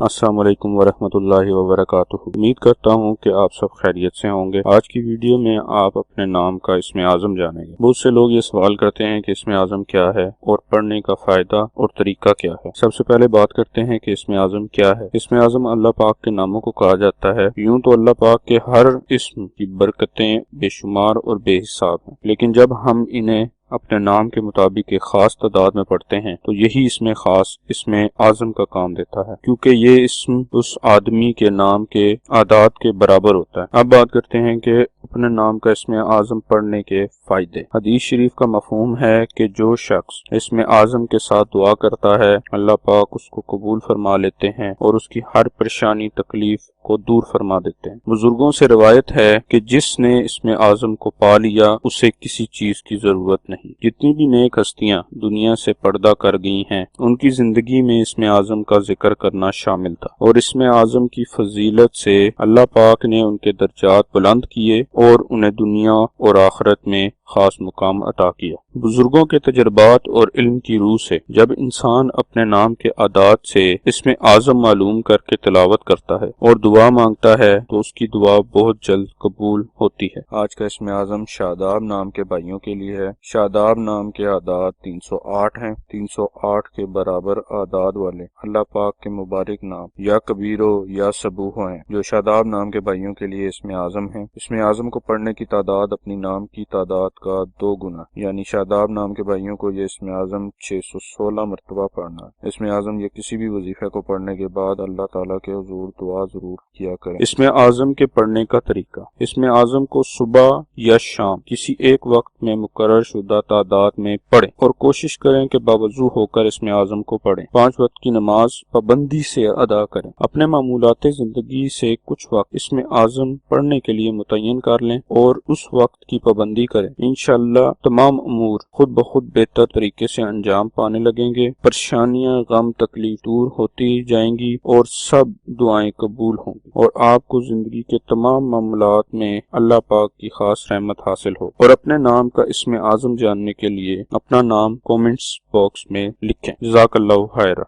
السلام علیکم ورحمۃ اللہ وبرکاتہ۔ امید کرتا ہوں کہ آپ سب خیریت سے ہوں گے۔ آج کی ویڈیو میں آپ اپنے نام کا اسم اعظم جانیں گے۔ بہت سے لوگ یہ سوال کرتے ہیں کہ اسم اعظم کیا ہے اور پڑھنے کا فائدہ اور طریقہ کیا ہے۔ سب سے پہلے بات کرتے ہیں کہ اسم اعظم کیا ہے۔ اسم اعظم اللہ پاک کے ناموں کو کہا جاتا ہے۔ یوں تو اللہ پاک کے ہر اسم کی برکتیں بے شمار اور بے حساب ہیں، لیکن جب ہم انہیں اپنے نام کے مطابق ایک خاص تعداد میں پڑھتے ہیں تو یہی اسم خاص اسم اعظم کا کام دیتا ہے، کیونکہ یہ اسم اس آدمی کے نام کے اعداد کے برابر ہوتا ہے۔ اب بات کرتے ہیں کہ اپنے نام کا اسم اعظم پڑھنے کے فائدے۔ حدیث شریف کا مفہوم ہے کہ جو شخص اسم اعظم کے ساتھ دعا کرتا ہے اللہ پاک اس کو قبول فرما لیتے ہیں اور اس کی ہر پریشانی تکلیف کو دور فرما دیتے ہیں۔ بزرگوں سے روایت ہے کہ جس نے اسم اعظم کو پا لیا اسے کسی چیز کی ضرورت نہیں۔ جتنی بھی نیک ہستیاں دنیا سے پردہ کر گئی ہیں ان کی زندگی میں اسم اعظم کا ذکر کرنا شامل تھا، اور اسم اعظم کی فضیلت سے اللہ پاک نے ان کے درجات بلند کیے اور انہیں دنیا اور آخرت میں خاص مقام عطا کیا۔ بزرگوں کے تجربات اور علم کی روح سے جب انسان اپنے نام کے اعداد سے اسم اعظم معلوم کر کے تلاوت کرتا ہے اور دعا مانگتا ہے تو اس کی دعا بہت جلد قبول ہوتی ہے۔ آج کا اسم اعظم شاداب نام کے بھائیوں کے لیے ہے۔ شاداب نام کے اعداد 308 ہیں۔ 308 کے برابر اعداد والے اللہ پاک کے مبارک نام یا کبیرو یا سبوح ہیں جو شاداب نام کے بھائیوں کے لیے اسم اعظم ہیں۔ اسم اعظم کو پڑھنے کی تعداد اپنی نام کی تعداد کا 2 گنا، یعنی شاداب نام کے بھائیوں کو یہ اسم اعظم 616 مرتبہ پڑھنا ہے۔ اسم اعظم یا کسی بھی وظیفے کو پڑھنے کے بعد اللہ تعالیٰ کے حضور دعا ضرور کیا کریں۔ اسم اعظم کے پڑھنے کا طریقہ۔ اسم اعظم کو صبح یا شام کسی ایک وقت میں مقرر شدہ تعداد میں پڑھیں اور کوشش کریں کہ باوضو ہو کر اسم اعظم کو پڑھیں۔ 5 وقت کی نماز پابندی سے ادا کریں۔ اپنے معمولات زندگی سے کچھ وقت اسم اعظم پڑھنے کے لیے متعین کر لیں اور اس وقت کی پابندی کریں۔ انشاءاللہ تمام امور خود بخود بہتر طریقے سے انجام پانے لگیں گے، پریشانیاں غم تکلیف دور ہوتی جائیں گی اور سب دعائیں قبول ہوں گی، اور آپ کو زندگی کے تمام معاملات میں اللہ پاک کی خاص رحمت حاصل ہو۔ اور اپنے نام کا اسم اعظم جاننے کے لیے اپنا نام کومنٹس باکس میں لکھیں۔ جزاک اللہ خیرہ۔